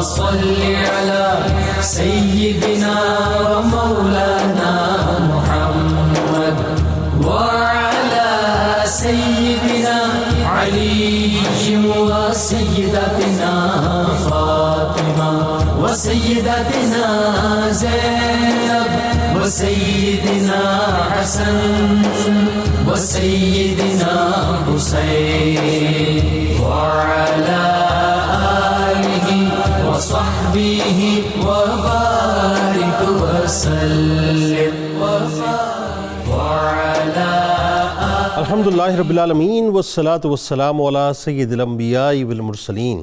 صل على سيدنا ومولانا محمد وعلى سيدنا علي وسيدتنا فاطمة وسيدتنا زينب وسيدنا حسن وسيدنا حسين وعلى آله وصحبه وبارك وسلم وعلى الحمدللہ رب العالمین والصلاة والسلام علی سید الانبیاء والمرسلین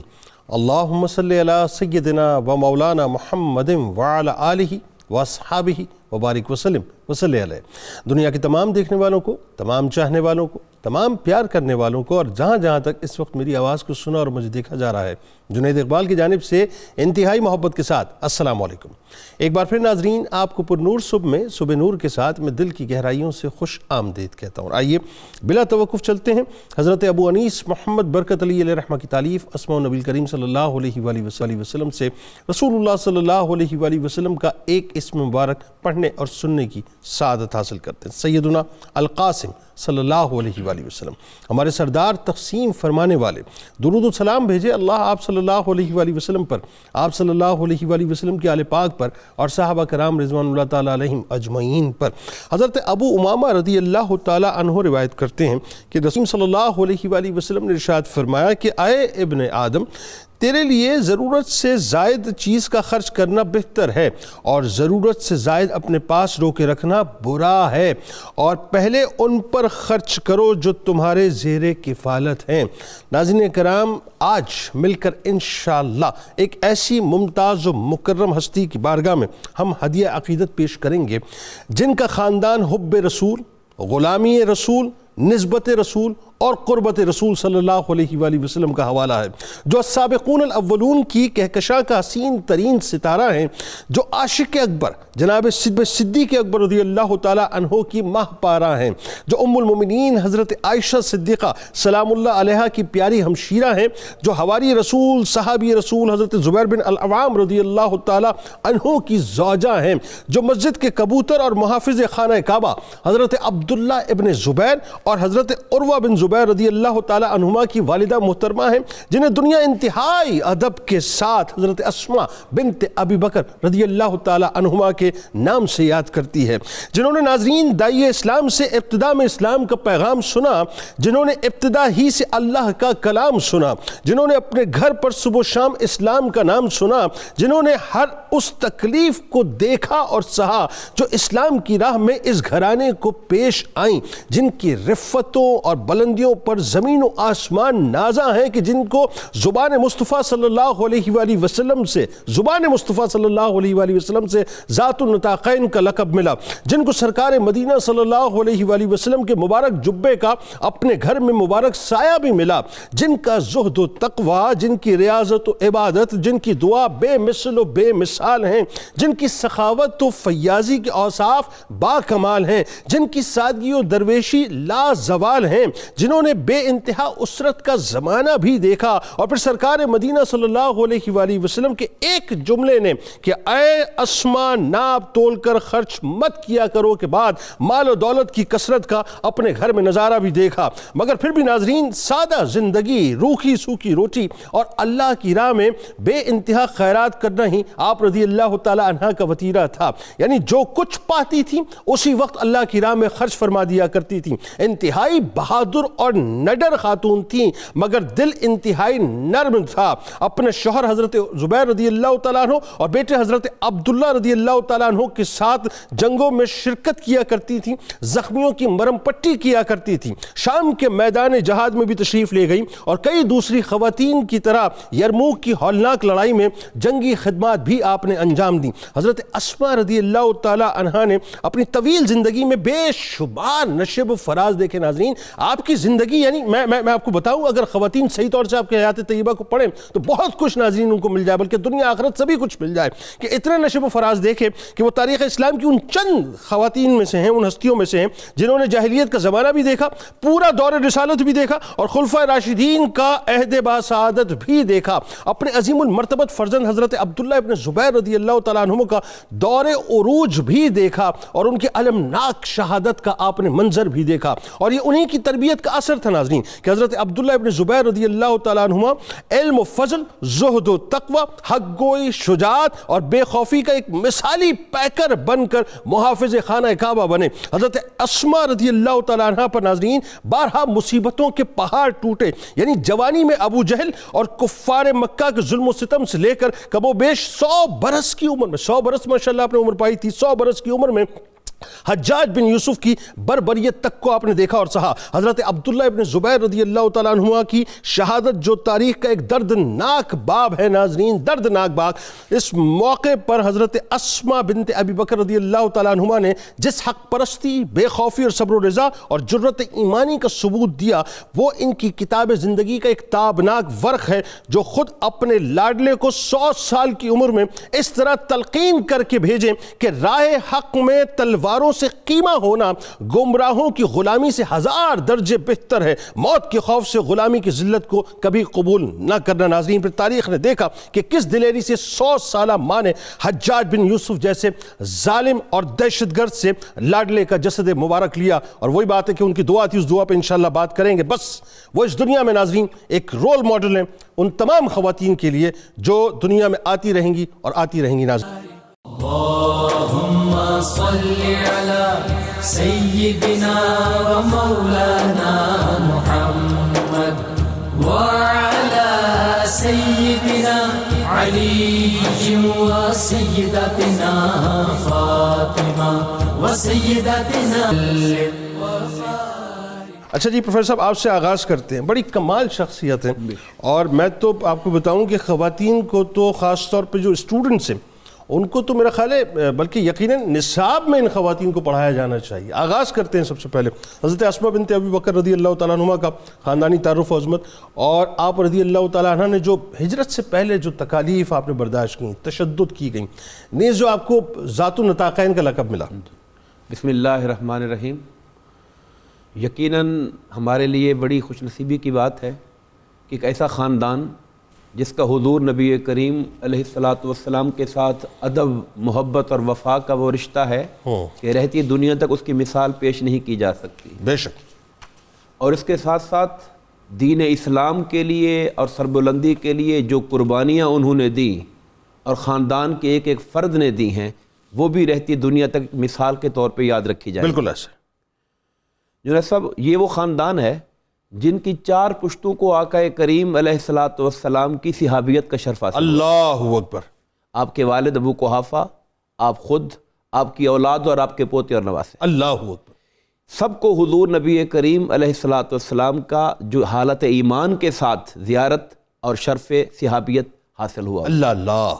اللہم صلی علی سیدنا و مولانا محمد وعلی آلہ واصحابہ وبارک وسلم وصلی علیہ۔ دنیا کے تمام دیکھنے والوں کو، تمام چاہنے والوں کو، تمام پیار کرنے والوں کو، اور جہاں جہاں تک اس وقت میری آواز کو سنا اور مجھے دیکھا جا رہا ہے، جنید اقبال کی جانب سے انتہائی محبت کے ساتھ السلام علیکم۔ ایک بار پھر ناظرین، آپ کو پر نور صبح میں صبح نور کے ساتھ میں دل کی گہرائیوں سے خوش آمدید کہتا ہوں۔ آئیے بلا توقف چلتے ہیں حضرت ابو انیس محمد برکت علی علیہ رحمہ کی تالیف اسماء النبی کریم صلی اللہ علیہ وآلہ وسلم سے رسول اللہ صلی اللہ علیہ وآلہ وسلم کا ایک اسم مبارک پڑھنے اور سننے کی سعادت حاصل کرتے ہیں۔ سیدنا القاسم صلی اللہ علیہ وآلہ وسلم، ہمارے سردار تقسیم فرمانے والے، درود و سلام بھیجے اللہ آپ صلی اللہ علیہ وآلہ وسلم پر، آپ صلی اللہ علیہ وآلہ وسلم کے آل پاک پر اور صحابہ کرام رضوان اللہ تعالیٰ علیہم اجمعین پر۔ حضرت ابو امامہ رضی اللہ تعالیٰ عنہ روایت کرتے ہیں کہ رسول صلی اللہ علیہ وآلہ وسلم نے ارشاد فرمایا کہ اے ابن آدم، تیرے لیے ضرورت سے زائد چیز کا خرچ کرنا بہتر ہے اور ضرورت سے زائد اپنے پاس روکے رکھنا برا ہے، اور پہلے ان پر خرچ کرو جو تمہارے زیر کفالت ہیں۔ ناظرین کرام، آج مل کر انشاءاللہ ایک ایسی ممتاز و مکرم ہستی کی بارگاہ میں ہم ہدیہ عقیدت پیش کریں گے جن کا خاندان حب رسول، غلامی رسول، نسبت رسول اور قربت رسول صلی اللہ علیہ وآلہ وسلم کا حوالہ ہے، جو السابقون الاولون کی کہکشاں کا حسین ترین ستارہ ہیں، جو عاشق اکبر جناب صدیق اکبر رضی اللہ تعالیٰ عنہ کی ماہ پارہ ہیں، جو ام المومنین حضرت عائشہ صدیقہ سلام اللہ علیہا کی پیاری ہمشیرہ ہیں، جو حواری رسول صحابی رسول حضرت زبیر بن العوام رضی اللہ تعالیٰ عنہ کی زوجہ ہیں، جو مسجد کے کبوتر اور محافظ خانہ کعبہ حضرت عبداللہ ابن زبیر اور حضرت عروہ بن زبیر رضی اللہ تعالیٰ عنہما کی والدہ محترمہ ہیں، جنہیں دنیا انتہائی ادب کے ساتھ حضرت اسماء بنت ابی بکر رضی اللہ تعالیٰ عنہما کے نام سے یاد کرتی ہے، جنہوں نے ناظرین داعی اسلام سے ابتدا میں اسلام کا پیغام سنا، جنہوں نے ابتدا ہی سے اللہ کا کلام سنا، جنہوں نے اپنے گھر پر صبح و شام اسلام کا نام سنا، جنہوں نے ہر اس تکلیف کو دیکھا اور سہا جو اسلام کی راہ میں اس گھرانے کو پیش آئیں، جن کی رفتوں اور بلندیوں پر زمین و آسمان نازاں ہیں، کہ جن کو زبان مصطفیٰ صلی اللہ علیہ وآلہ وسلم سے ذات النطاقین کا لقب ملا، جن کو سرکار مدینہ صلی اللہ علیہ وآلہ وسلم کے مبارک جبے کا اپنے گھر میں مبارک سایہ بھی ملا، جن کا زہد و تقوی، جن کی ریاضت و عبادت، جن کی دعا بے مثل و بے مثال ہیں، جن کی سخاوت و فیاضی کے اوصاف با کمال ہیں، جن کی سادگی و درویشی لا زوال ہیں، جنہوں نے بے انتہا اسرت کا زمانہ بھی دیکھا، اور پھر سرکار مدینہ صلی اللہ علیہ وآلہ وسلم کے ایک جملے نے کہ اے اسماء ناپ تول کر خرچ مت کیا کرو کے بعد مال و دولت کی کثرت کا اپنے گھر میں نظارہ بھی دیکھا، مگر پھر بھی ناظرین سادہ زندگی، روکھی سوکھی روٹی اور اللہ کی راہ میں بے انتہا خیرات کرنا ہی آپ رضی اللہ تعالی عنہ کا وتیرہ تھا، یعنی جو کچھ پاتی تھی اسی وقت اللہ کی راہ میں خرچ فرما دیا کرتی تھی، انتہائی بہادر اور نڈر خاتون تھیں، مگر دل انتہائی نرم تھا۔ اپنے شوہر حضرت زبیر رضی اللہ تعالیٰ عنہ اور بیٹے حضرت عبداللہ رضی اللہ تعالیٰ عنہ کے ساتھ جنگوں میں شرکت کیا کرتی تھی، زخمیوں کی مرم پٹی کیا کرتی تھی، شام کے میدان جہاد میں بھی تشریف لے گئی، اور کئی دوسری خواتین کی طرح یرموک کی ہولناک لڑائی میں جنگی خدمات بھی آپ نے انجام دی۔ حضرت اسماء رضی اللہ تعالیٰ عنہ نے اپنی طویل زندگی میں بے شمار نشیب و فراز دیکھے۔ ناظرین، آپ کی زندگی یعنی میں آپ کو بتاؤں، اگر خواتین صحیح طور سے آپ کے حیات طیبہ کو پڑھیں تو بہت کچھ ناظرین ان کو مل جائے، بلکہ دنیا آخرت سبھی کچھ مل جائے، کہ اتنے نشب و فراز دیکھے کہ وہ تاریخ اسلام کی ان چند خواتین میں سے ہیں، ان ہستیوں میں سے ہیں جنہوں نے جاہلیت کا زمانہ بھی دیکھا، پورا دور رسالت بھی دیکھا، اور خلفائے راشدین کا عہد باسعادت بھی دیکھا۔ اپنے عظیم المرتبت فرزند حضرت عبداللہ ابن زبیر رضی اللہ تعالیٰ عنہ کا دور عروج بھی دیکھا، اور ان کے المناک شہادت کا آپ نے منظر بھی دیکھا، اور یہ انہی کی تربیت کا اثر تھا ناظرین کہ حضرت عبداللہ ابن زبیر رضی اللہ تعالیٰ عنہ علم و فضل، زہد و تقوی، حق گوئی، شجاعت اور بے خوفی کا ایک مثالی پیکر بن کر محافظ خانہ کعبہ بنے۔ حضرت اسماء رضی اللہ تعالیٰ عنہ پر ناظرین بارہا مصیبتوں کے پہاڑ ٹوٹے، یعنی جوانی میں ابو جہل اور کفار مکہ کے ظلم و ستم سے لے کر کم و بیش 100 برس کی عمر میں، 100 برس ماشاءاللہ آپ نے عمر پائی تھی، 100 برس کی عمر میں حجاج بن یوسف کی بربریت تک کو آپ نے دیکھا اور سہا۔ حضرت عبداللہ ابن زبیر رضی اللہ تعالیٰ عنہ کی شہادت جو تاریخ کا ایک دردناک باب ہے ناظرین، دردناک باب، اس موقع پر حضرت اسماء بنت ابی بکر رضی اللہ تعالیٰ عنہ نے جس حق پرستی، بے خوفی اور صبر و رضا اور جرت ایمانی کا ثبوت دیا، وہ ان کی کتاب زندگی کا ایک تابناک ورق ہے، جو خود اپنے لاڈلے کو 100 سال کی عمر میں اس طرح تلقین کر کے بھیجیں کہ راہ حق میں تلواروں سے قیمہ ہونا گمراہوں کی غلامی سے 1000 درجے بہتر ہے، موت کے خوف سے غلامی کی ذلت کو کبھی قبول نہ کرنا۔ ناظرین پھر تاریخ نے دیکھا کہ کس دلیری سے 100 سالہ ماں نے حجاج بن یوسف جیسے ظالم اور دہشت گرد سے لاڈلے کا جسد مبارک لیا، اور وہی بات ہے کہ ان کی دعا تھی، اس دعا پہ انشاءاللہ بات کریں گے۔ بس وہ اس دنیا میں ناظرین ایک رول ماڈل ہیں ان تمام خواتین کے لیے جو دنیا میں آتی رہیں گی اور آتی رہیں گی ناظرین۔ اللهم صل على سيدنا ومولانا محمد وعلى سيدنا علي وسيدتنا فاطمة وسيدتنا اچھا جی پروفیسر صاحب، آپ سے آغاز کرتے ہیں، بڑی کمال شخصیت ہیں، اور میں تو آپ کو بتاؤں کہ خواتین کو تو خاص طور پہ جو اسٹوڈنٹس ہیں ان کو تو میرا خیال ہے بلکہ یقیناً نصاب میں ان خواتین کو پڑھایا جانا چاہیے۔ آغاز کرتے ہیں سب سے پہلے حضرت اسماء بنت ابی بکر رضی اللہ تعالیٰ عنہ کا خاندانی تعارف و عظمت، اور آپ رضی اللہ تعالیٰ عنہ نے جو ہجرت سے پہلے جو تکالیف آپ نے برداشت کی، تشدد کی گئیں، نیز جو آپ کو ذات النطاقین کا لقب ملا۔ بسم اللہ الرحمن الرحیم۔ یقیناً ہمارے لیے بڑی خوش نصیبی کی بات ہے کہ ایک ایسا خاندان جس کا حضور نبی کریم علیہ الصلاۃ والسلام کے ساتھ ادب، محبت اور وفا کا وہ رشتہ ہے کہ رہتی دنیا تک اس کی مثال پیش نہیں کی جا سکتی۔ بے شک۔ اور اس کے ساتھ ساتھ دین اسلام کے لیے اور سربلندی کے لیے جو قربانیاں انہوں نے دی اور خاندان کے ایک ایک فرد نے دی ہیں، وہ بھی رہتی دنیا تک مثال کے طور پہ یاد رکھی جائے۔ بالکل ایسے جو صاحب یہ وہ خاندان ہے جن کی 4 پشتوں کو آقا کریم علیہ الصلاۃ والسلام کی صحابیت کا شرف حاصل۔ اللہ اکبر۔ آپ کے والد ابو قحافہ، آپ خود، آپ کی اولاد اور آپ کے پوتے اور نواسے، اللہ اکبر، سب کو حضور نبی کریم علیہ الصلاۃ والسلام کا جو حالت ایمان کے ساتھ زیارت اور شرف صحابیت حاصل ہوا۔ اللہ اللہ۔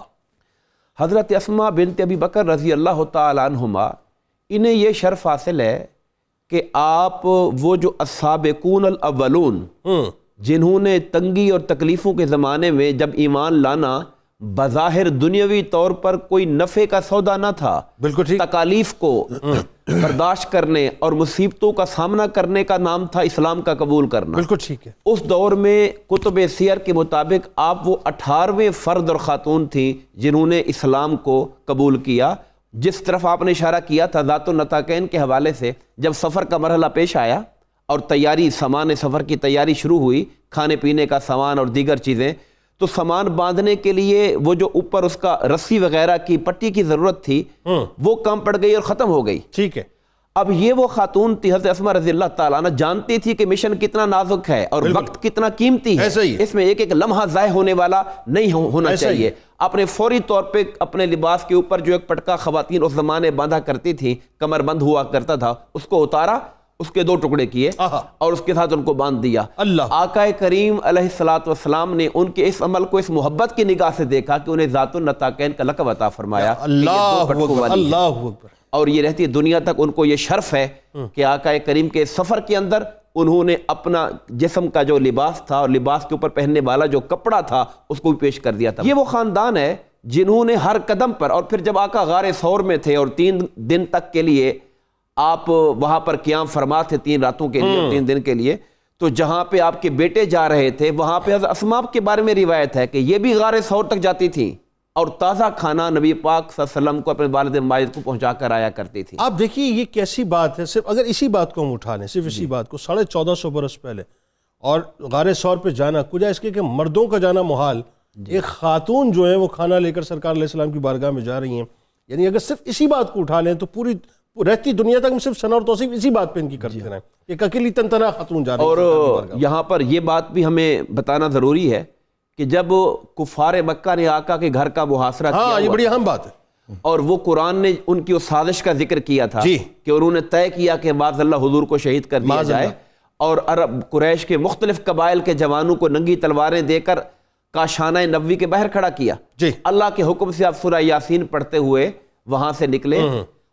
حضرت اسماء بنت ابی بکر رضی اللہ تعالی عنہما، انہیں یہ شرف حاصل ہے کہ آپ وہ جو السابقون الاولون جنہوں نے تنگی اور تکلیفوں کے زمانے میں جب ایمان لانا بظاہر دنیاوی طور پر کوئی نفع کا سودا نہ تھا، بالکل ٹھیک، تکالیف کو برداشت کرنے اور مصیبتوں کا سامنا کرنے کا نام تھا اسلام کا قبول کرنا۔ بالکل ٹھیک ہے۔ اس دور میں کتب سیر کے مطابق آپ وہ 18ویں فرد اور خاتون تھیں جنہوں نے اسلام کو قبول کیا۔ جس طرف آپ نے اشارہ کیا تھا ذات النطاقین کے حوالے سے، جب سفر کا مرحلہ پیش آیا اور تیاری، سامان سفر کی تیاری شروع ہوئی، کھانے پینے کا سامان اور دیگر چیزیں، تو سامان باندھنے کے لیے وہ جو اوپر اس کا رسی وغیرہ کی پٹی کی ضرورت تھی وہ کم پڑ گئی اور ختم ہو گئی۔ ٹھیک ہے۔ اب یہ وہ خاتون تھی حضرت اسماء رضی اللہ تعالیٰ عنہ، جانتی تھی کہ مشن کتنا نازک ہے اور وقت کتنا قیمتی ہے، اس میں ایک ایک لمحہ ضائع ہونے والا نہیں ہونا چاہیے۔ آپ نے فوری طور پہ اپنے لباس کے اوپر جو ایک پٹکا خواتین اس زمانے باندھا کرتی تھی، کمر بند ہوا کرتا تھا، اس کو اتارا، اس کے 2 ٹکڑے کیے اور اس کے ساتھ ان کو باندھ دیا۔ آقا کریم علیہ الصلاۃ والسلام نے ان کے اس عمل کو اس محبت کی نگاہ سے دیکھا کہ انہیں ذات النطاقین کا لقب عطا فرمایا۔ اللہ اکبر۔ اور یہ رہتی دنیا تک ان کو یہ شرف ہے کہ آقا کریم کے سفر کے اندر انہوں نے اپنا جسم کا جو لباس تھا اور لباس کے اوپر پہننے والا جو کپڑا تھا اس کو بھی پیش کر دیا تھا۔ یہ وہ خاندان ہے جنہوں نے ہر قدم پر، اور پھر جب آقا غار ثور میں تھے اور 3 دن تک کے لیے آپ وہاں پر قیام فرما تھے، 3 راتوں کے لیے 3 دن کے لیے، تو جہاں پہ آپ کے بیٹے جا رہے تھے وہاں پہ حضرت اسماء کے بارے میں روایت ہے کہ یہ بھی غار ثور تک جاتی تھیں اور تازہ کھانا نبی پاک صلی اللہ علیہ وسلم کو اپنے والد ماجد کو پہنچا کر آیا کرتی تھی۔ آپ دیکھیے یہ کیسی بات ہے، صرف اگر اسی بات کو ہم اٹھا لیں، صرف اسی بات کو 1450 برس پہلے، اور غار ثور پہ جانا کجا اس کے کہ مردوں کا جانا محال، ایک خاتون جو ہیں وہ کھانا لے کر سرکار علیہ السلام کی بارگاہ میں جا رہی ہیں، یعنی اگر صرف اسی بات کو اٹھا لیں تو پوری رہتی دنیا تک ہم صرف ثنا اور توصیف اسی بات پہ ان کی کرتے رہیں، ایک اکیلی تنتنا خاتون جا رہی ہے اور یہاں پر یہ بات بھی ہمیں بتانا ضروری ہے کہ جب کفار مکہ نے آقا کے گھر کا محاصرہ کیا، ہاں یہ بڑی اہم بات ہے، اور وہ قرآن نے ان کی اس سازش کا ذکر کیا تھا جی کہ انہوں نے طے کیا کہ معاذ اللہ حضور کو شہید کر دیا جائے، اور عرب قریش کے مختلف قبائل کے جوانوں کو ننگی تلواریں دے کر کاشانہ نبوی کے باہر کھڑا کیا، جی اللہ کے حکم سے آپ سورہ یاسین پڑھتے ہوئے وہاں سے نکلے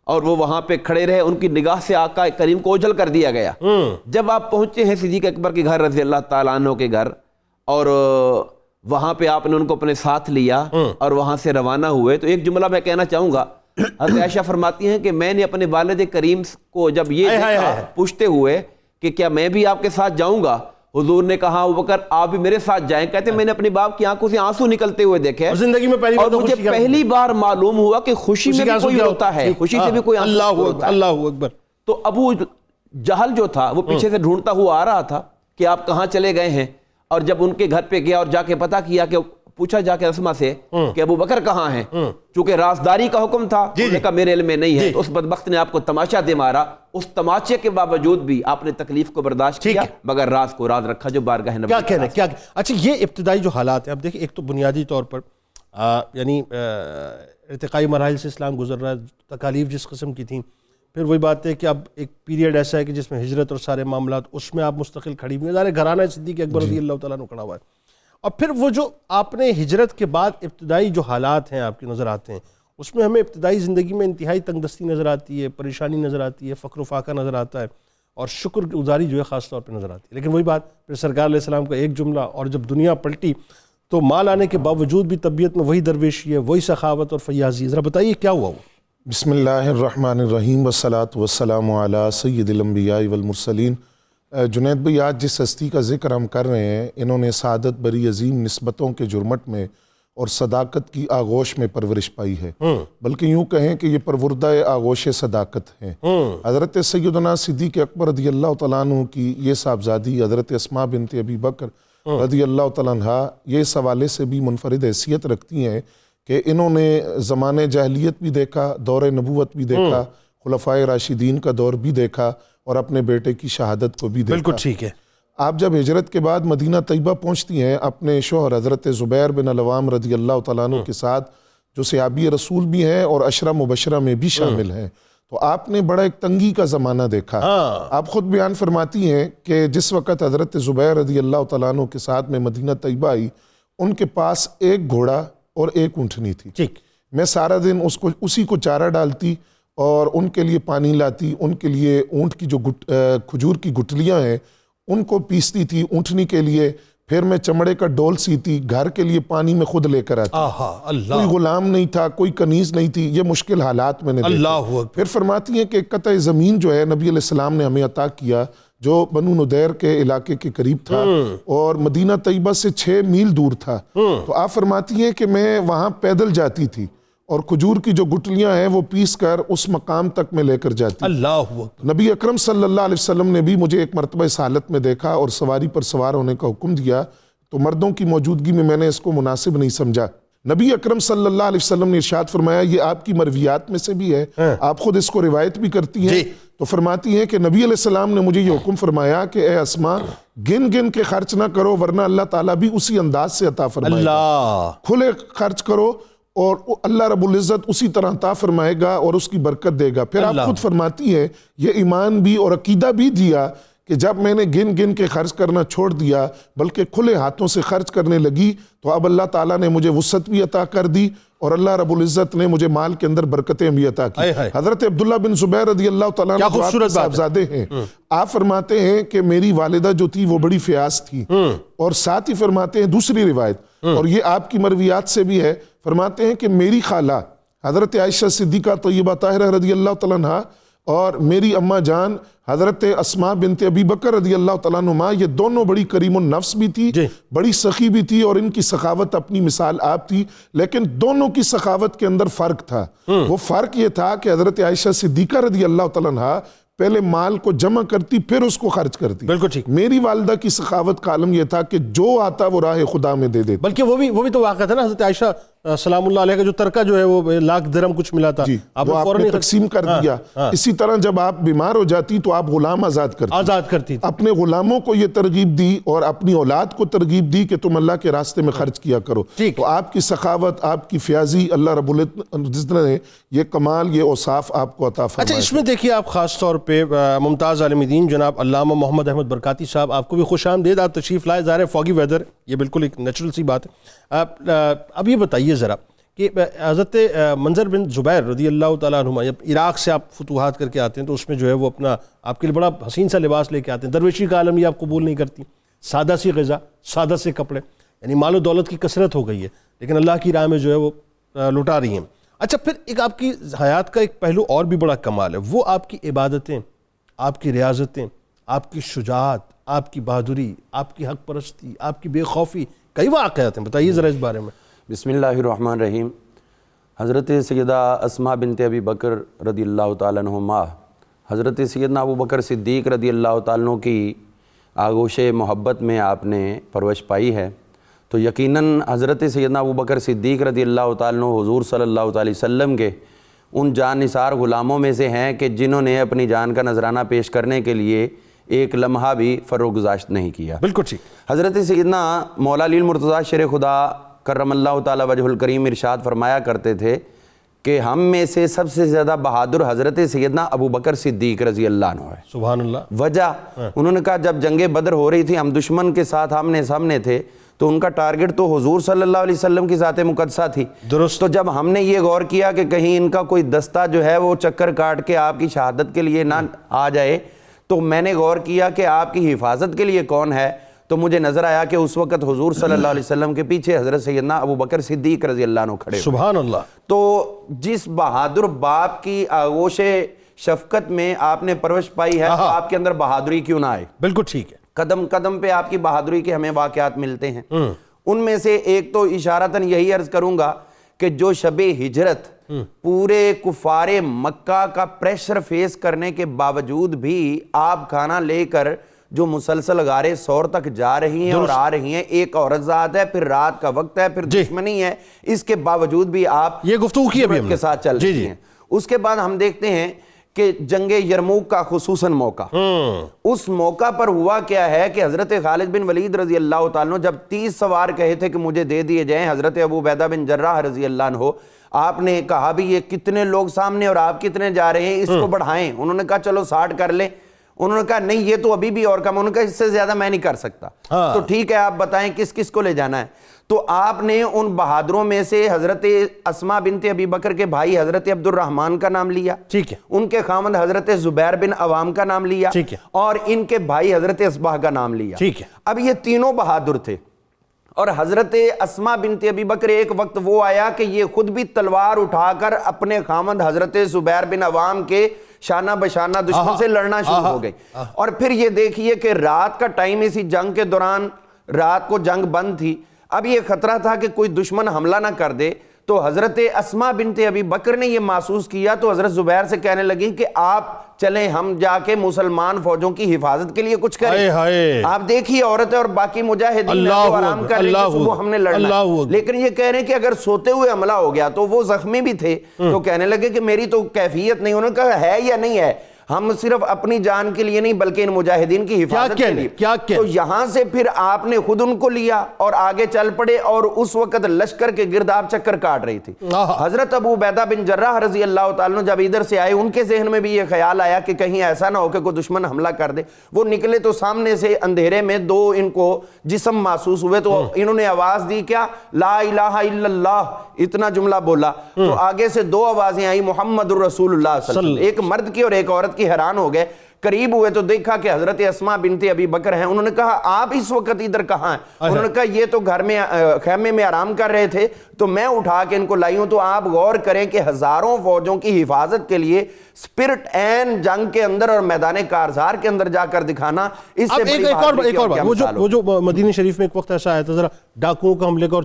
اور وہ وہاں پہ کھڑے رہے، ان کی نگاہ سے آقا کریم کو اوجھل کر دیا گیا۔ جب آپ پہنچے ہیں صدیق اکبر کے گھر رضی اللہ تعالیٰ عنہ کے گھر، اور وہاں پہ آپ نے ان کو اپنے ساتھ لیا اور وہاں سے روانہ ہوئے، تو ایک جملہ میں کہنا چاہوں گا، حضرت عائشہ فرماتی ہیں کہ میں نے اپنے والد کریم کو جب یہ دیکھا پوچھتے ہوئے کہ کیا میں بھی آپ کے ساتھ جاؤں گا، حضور نے کہا ابوبکر آپ بھی میرے ساتھ جائیں، کہتے میں نے اپنے باپ کی آنکھوں سے آنسو نکلتے ہوئے دیکھے، اور زندگی میں پہلی اور مجھے پہلی بار معلوم ہوا کہ خوشی میں بھی کوئی ہوتا ہے، خوشی سے بھی کوئی آنسو ہوتا ہے۔ اللہ اکبر۔ تو ابو جہل جو تھا وہ پیچھے سے ڈھونڈتا ہوا آ رہا تھا کہ آپ کہاں چلے گئے ہیں، اور جب ان کے گھر پہ گیا اور جا کے پتہ کیا کہ پوچھا جا کے اسماء سے کہ ابو بکر کہاں ہیں، چونکہ رازداری کا حکم تھا، انہوں نے کہا میرے علم میں نہیں ہے، تو اس بدبخت نے آپ کو تماشا دے مارا، اس تماشے کے باوجود بھی آپ نے تکلیف کو برداشت کیا، مگر راز کو راز رکھا جو بارگاہ نبی۔ کیا کہنا کیا اچھا یہ ابتدائی جو حالات ہیں، اب دیکھیں ایک تو بنیادی طور پر یعنی ارتقائی مراحل سے اسلام گزر رہا ہے، تکالیف جس قسم کی تھیں، پھر وہی بات ہے کہ اب ایک پیریڈ ایسا ہے کہ جس میں ہجرت اور سارے معاملات اس میں آپ مستقل کھڑی ہوئی ہیں، ظاہر گھرانہ صدیق اکبر رضی اللہ تعالیٰ عنہ کھڑا ہوا ہے، اور پھر وہ جو آپ نے ہجرت کے بعد ابتدائی جو حالات ہیں آپ کے نظر آتے ہیں، اس میں ہمیں ابتدائی زندگی میں انتہائی تنگ دستی نظر آتی ہے، پریشانی نظر آتی ہے، فقر و فاقہ نظر آتا ہے، اور شکر گزاری جو ہے خاص طور پہ نظر آتی ہے۔ لیکن وہی بات پھر سرکار علیہ السلام کا ایک جملہ، اور جب دنیا پلٹی تو مال آنے کے باوجود بھی طبیعت میں وہی درویشی ہے، وہی سخاوت اور فیاضی، ذرا بتائیے کیا ہوا وہ؟ بسم اللہ الرحمن الرحیم والصلاة والسلام علی سید الانبیاء والمرسلین۔ جنید بھائی آج جس ہستی کا ذکر ہم کر رہے ہیں، انہوں نے سعادت بری عظیم نسبتوں کے جرمٹ میں اور صداقت کی آغوش میں پرورش پائی ہے، بلکہ یوں کہیں کہ یہ پروردہ آغوش صداقت ہیں۔ حضرت سیدنا صدیق اکبر رضی اللہ تعالیٰ عنہ کی یہ صاحبزادی حضرت اسماء بنت ابی بکر رضی اللہ تعالیٰ عنہ یہ اس حوالے سے بھی منفرد حیثیت رکھتی ہیں کہ انہوں نے زمانے جاہلیت بھی دیکھا، دور نبوت بھی دیکھا، خلفائے راشدین کا دور بھی دیکھا، اور اپنے بیٹے کی شہادت کو بھی دیکھا۔ بالکل ٹھیک ہے۔ آپ جب ہجرت کے بعد مدینہ طیبہ پہنچتی ہیں اپنے شوہر حضرت زبیر بن العوام رضی اللہ تعالیٰ عنہ کے ساتھ، جو صحابی رسول بھی ہیں اور عشرہ مبشرہ میں بھی شامل ہیں، تو آپ نے بڑا ایک تنگی کا زمانہ دیکھا۔ آپ خود بیان فرماتی ہیں کہ جس وقت حضرت زبیر رضی اللہ تعالیٰ عنہ کے ساتھ میں مدینہ طیبہ آئی، ان کے پاس ایک گھوڑا اور ایک اونٹنی تھی۔ ٹھیک، میں سارا دن اسی کو چارہ ڈالتی اور ان کے لیے پانی لاتی، ان کے لیے اونٹ کی جو کھجور کی گٹلیاں ہیں ان کو پیستی تھی اونٹنی کے لیے، پھر میں چمڑے کا ڈول سیتی، گھر کے لیے پانی میں خود لے کر آتی۔ اللہ، کوئی غلام نہیں تھا، کوئی کنیز نہیں تھی، یہ مشکل حالات میں نے دیکھے۔ اللہ اکبر۔ پھر فرماتی ہیں کہ ایک قطع زمین جو ہے نبی علیہ السلام نے ہمیں عطا کیا، جو بنو ندیر کے علاقے کے قریب تھا اور مدینہ طیبہ سے 6 میل دور تھا، تو آپ فرماتی ہیں کہ میں وہاں پیدل جاتی تھی اور کھجور کی جو گٹلیاں ہیں وہ پیس کر اس مقام تک میں لے کر جاتی۔ اللہ اکبر۔ نبی اکرم صلی اللہ علیہ وسلم نے بھی مجھے ایک مرتبہ اس حالت میں دیکھا اور سواری پر سوار ہونے کا حکم دیا، تو مردوں کی موجودگی میں نے اس کو مناسب نہیں سمجھا۔ نبی اکرم صلی اللہ علیہ وسلم نے ارشاد فرمایا، یہ آپ کی مرویات میں سے بھی ہے، آپ خود اس کو روایت بھی کرتی ہیں، تو فرماتی ہیں کہ نبی علیہ السلام نے مجھے یہ حکم فرمایا کہ اے اسماء گن گن کے خرچ نہ کرو، ورنہ اللہ تعالیٰ بھی اسی انداز سے عطا فرمائے گا۔ کھلے خرچ کرو اور اللہ رب العزت اسی طرح عطا فرمائے گا اور اس کی برکت دے گا۔ پھر آپ خود فرماتی ہے یہ ایمان بھی اور عقیدہ بھی دیا کہ جب میں نے گن گن کے خرچ کرنا چھوڑ دیا بلکہ کھلے ہاتھوں سے خرچ کرنے لگی تو اب اللہ تعالیٰ نے مجھے وسعت بھی عطا کر دی اور اللہ رب العزت نے مجھے مال کے اندر برکتیں بھی عطا کی۔ حضرت عبداللہ بن زبیر رضی اللہ تعالیٰ عنہ جو آپ کے صاحبزادے ہیں، آپ فرماتے ہیں کہ میری والدہ جو تھی وہ بڑی فیاض تھی، اور ساتھ ہی فرماتے ہیں دوسری روایت اور یہ آپ کی مرویات سے بھی ہے، فرماتے ہیں کہ میری خالہ حضرت عائشہ صدیقہ طیبہ طاہرہ رضی اللہ تعالیٰ عنہ اور میری اماں جان حضرت اسماء بنت ابی بکر رضی اللہ تعالیٰ عنہما، یہ دونوں بڑی کریم النفس بھی تھی، بڑی سخی بھی تھی، اور ان کی سخاوت اپنی مثال آپ تھی، لیکن دونوں کی سخاوت کے اندر فرق تھا۔ وہ فرق یہ تھا کہ حضرت عائشہ صدیقہ رضی اللہ تعالیٰ عنہ پہلے مال کو جمع کرتی پھر اس کو خرچ کرتی۔ بالکل ٹھیک۔ میری والدہ کی سخاوت کا عالم یہ تھا کہ جو آتا وہ راہ خدا میں دے دیتی۔ بلکہ وہ بھی تو واقعہ تھا نا، حضرت عائشہ سلام اللہ علیہ کا جو ترکہ جو ہے وہ 1,00,000 درہم کچھ ملا تھا، وہ آپ نے تقسیم کر دیا۔ اسی طرح جب آپ بیمار ہو جاتی تو آپ غلام آزاد کرتی، اپنے غلاموں کو یہ ترغیب دی اور اپنی اولاد کو ترغیب دی کہ تم اللہ کے راستے میں خرچ کیا کرو۔ تو آپ کی سخاوت، آپ کی فیاضی، اللہ رب العزت نے یہ کمال، یہ اوصاف آپ کو عطا فرمائے۔ اچھا، اس میں دیکھیے آپ خاص طور پہ ممتاز عالم دین جناب علامہ محمد احمد برکاتی صاحب، آپ کو بھی خوش آمدید، آپ تشریف لائے، ظاہر ہے فوگی ویدر، یہ بالکل ایک نیچرل سی بات ہے۔ اب یہ بتائیے ذرا کہ حضرت منظر بن زبیر رضی اللہ تعالیٰ عنہ جب عراق سے آپ فتوحات کر کے آتے ہیں تو اس میں جو ہے وہ اپنا آپ کے لیے بڑا حسین سا لباس لے کے آتے ہیں، درویشی کا عالم یہ آپ قبول نہیں کرتی، سادہ سی غذا، سادہ سے کپڑے، یعنی مال و دولت کی کثرت ہو گئی ہے لیکن اللہ کی راہ میں جو ہے وہ لٹا رہی ہیں۔ اچھا، پھر ایک آپ کی حیات کا ایک پہلو اور بھی بڑا کمال ہے، وہ آپ کی عبادتیں، آپ کی ریاضتیں، آپ کی شجاعت، آپ کی بہادری، آپ کی حق پرستی، آپ کی بے خوفی، کئی واقعات ہیں، بتائیے ذرا اس بارے میں۔ بسم اللہ الرحمن الرحیم۔ حضرت سیدہ اسماء بنت ابی بکر رضی اللہ تعالیٰ عنہما، حضرت سیدنا ابو بکر صدیق رضی اللہ تعالیٰ عنہ کی آغوش محبت میں آپ نے پرورش پائی ہے، تو یقیناً حضرت سیدنا ابو بکر صدیق رضی اللہ تعالیٰ عنہ حضور صلی اللہ علیہ وسلم کے ان جان نثار غلاموں میں سے ہیں کہ جنہوں نے اپنی جان کا نذرانہ پیش کرنے کے لیے ایک لمحہ بھی فروگزاشت نہیں کیا۔ بالکل ٹھیک۔ حضرت سیدنا مولا علی المرتضیٰ شیر خدا کرم اللہ تعالیٰ وجہ الکریم ارشاد فرمایا کرتے تھے کہ ہم میں سے سب سے زیادہ بہادر حضرت سیدنا ابو بکر صدیق رضی اللہ عنہ ہے۔ سبحان اللہ۔ وجہ انہوں نے کہا جب جنگ بدر ہو رہی تھی، ہم دشمن کے ساتھ آمنے سامنے تھے، تو ان کا ٹارگٹ تو حضور صلی اللہ علیہ وسلم کی ذات مقدسہ تھی۔ درست۔ تو جب ہم نے یہ غور کیا کہ کہیں ان کا کوئی دستہ جو ہے وہ چکر کاٹ کے آپ کی شہادت کے لیے نہ آ جائے، تو میں نے غور کیا کہ آپ کی حفاظت کے لیے کون ہے، تو مجھے نظر آیا کہ اس وقت حضور صلی اللہ علیہ وسلم کے پیچھے حضرت سیدنا ابو بکر صدیق رضی اللہ عنہ کھڑے ہوئے۔ سبحان اللہ۔ تو جس بہادر باپ کی آغوش شفقت میں آپ نے پرورش پائی ہے، تو آپ کے اندر بہادری کیوں نہ آئے؟ بالکل ٹھیک ہے۔ قدم قدم پہ آپ کی بہادری کے ہمیں واقعات ملتے ہیں۔ ان میں سے ایک تو اشارتاً یہی عرض کروں گا کہ جو شب ہجرت پورے کفار مکہ کا پریشر فیس کرنے کے باوجود بھی آپ کھانا لے کر جو مسلسل غار ثور تک جا رہی ہیں اور آ رہی ہیں، ایک عورت ذات ہے، پھر رات کا وقت ہے، پھر دشمنی ہے، اس کے باوجود بھی آپ یہ گفتگو کی ابھی ہم کے ساتھ چل رہی ہیں۔ اس کے بعد ہم دیکھتے ہیں کہ جنگ یرموک کا خصوصاً موقع، اس موقع پر ہوا کیا ہے کہ حضرت خالد بن ولید رضی اللہ تعالیٰ عنہ جب 30 سوار کہے تھے کہ مجھے دے دیے جائیں، حضرت ابو عبیدہ بن جراح رضی اللہ عنہ آپ نے کہا بھی یہ کتنے لوگ سامنے اور آپ کتنے جا رہے ہیں، اس کو بڑھائیں۔ انہوں نے کہا چلو 60 کر لیں۔ انہوں نے کہا نہیں یہ تو ابھی بھی اور کم۔ انہوں نے کہا اس سے زیادہ میں نہیں کر سکتا۔ تو ٹھیک ہے آپ بتائیں کس کس کو لے جانا ہے۔ تو آپ نے ان بہادروں میں سے حضرت اسماء بنت ابی بکر کے بھائی حضرت عبد الرحمن کا نام لیا، ٹھیک ہے، ان کے خاوند حضرت زبیر بن عوام کا نام لیا، ٹھیک ہے، اور ان کے بھائی حضرت اصباح کا نام لیا، ٹھیک ہے۔ اب یہ تینوں بہادر تھے، اور حضرت اسماء بنت ابی بکر ایک وقت وہ آیا کہ یہ خود بھی تلوار اٹھا کر اپنے خاوند حضرت زبیر بن عوام کے شانہ بشانہ دشمن سے لڑنا شروع ہو گئی۔ اور پھر یہ دیکھیے کہ رات کا ٹائم، اسی جنگ کے دوران رات کو جنگ بند تھی، اب یہ خطرہ تھا کہ کوئی دشمن حملہ نہ کر دے، تو حضرت اسماء بنت ابی بکر نے یہ محسوس کیا تو حضرت زبیر سے کہنے لگی کہ آپ چلیں ہم جا کے مسلمان فوجوں کی حفاظت کے لیے کچھ کریں۔ آپ دیکھیے عورت ہے اور باقی مجاہدین ہیں تو آرام کر رہے ہیں، صبح ہم نے لڑنا ہے، لیکن یہ کہہ رہے ہیں کہ اگر سوتے ہوئے حملہ ہو گیا تو وہ زخمی بھی تھے، تو کہنے لگے کہ میری تو کیفیت نہیں۔ انہوں نے کہا ہے یا نہیں ہے؟ ہم صرف اپنی جان کے لیے نہیں بلکہ ان مجاہدین کی حفاظت کے لیے. تو یہاں سے پھر آپ نے خود ان کو لیا اور آگے چل پڑے, اور اس وقت لشکر کے گرد آپ چکر کاٹ رہی تھی. حضرت ابو عبیدہ بن جراح رضی اللہ تعالیٰ عنہ جب ادھر سے آئے, ان کے ذہن میں بھی یہ خیال آیا کہ کہیں ایسا نہ ہو کہ کوئی دشمن حملہ کر دے. وہ نکلے تو سامنے سے اندھیرے میں دو ان کو جسم محسوس ہوئے, تو انہوں نے آواز دی کیا, لا الہ الا اللہ, اتنا جملہ بولا. تو آگے سے دو آوازیں آئی, محمد الرسول اللہ صلی اللہ علیہ وسلم, ایک مرد کی اور ایک عورت کی. حیران ہو گئے, قریب ہوئے تو دیکھا کہ حضرت اسماء بنت ابی بکر ہیں. انہوں نے کہا آپ اس وقت ادھر کہاں ہیں؟ انہوں نے کہا یہ تو گھر میں خیمے میں آرام کر رہے تھے تو میں اٹھا کے ان کو لائی ہوں. تو آپ غور کریں کہ ہزاروں فوجوں کی حفاظت کے لیے سپرٹ این جنگ کے اندر اور میدان کارزار کے اندر جا کر دکھانا, اس سے بڑی بات وہ جو مدینہ شریف میں ایک وقت ایسا آیا تھا, ذرا ڈاکوؤں کا حملے کا اور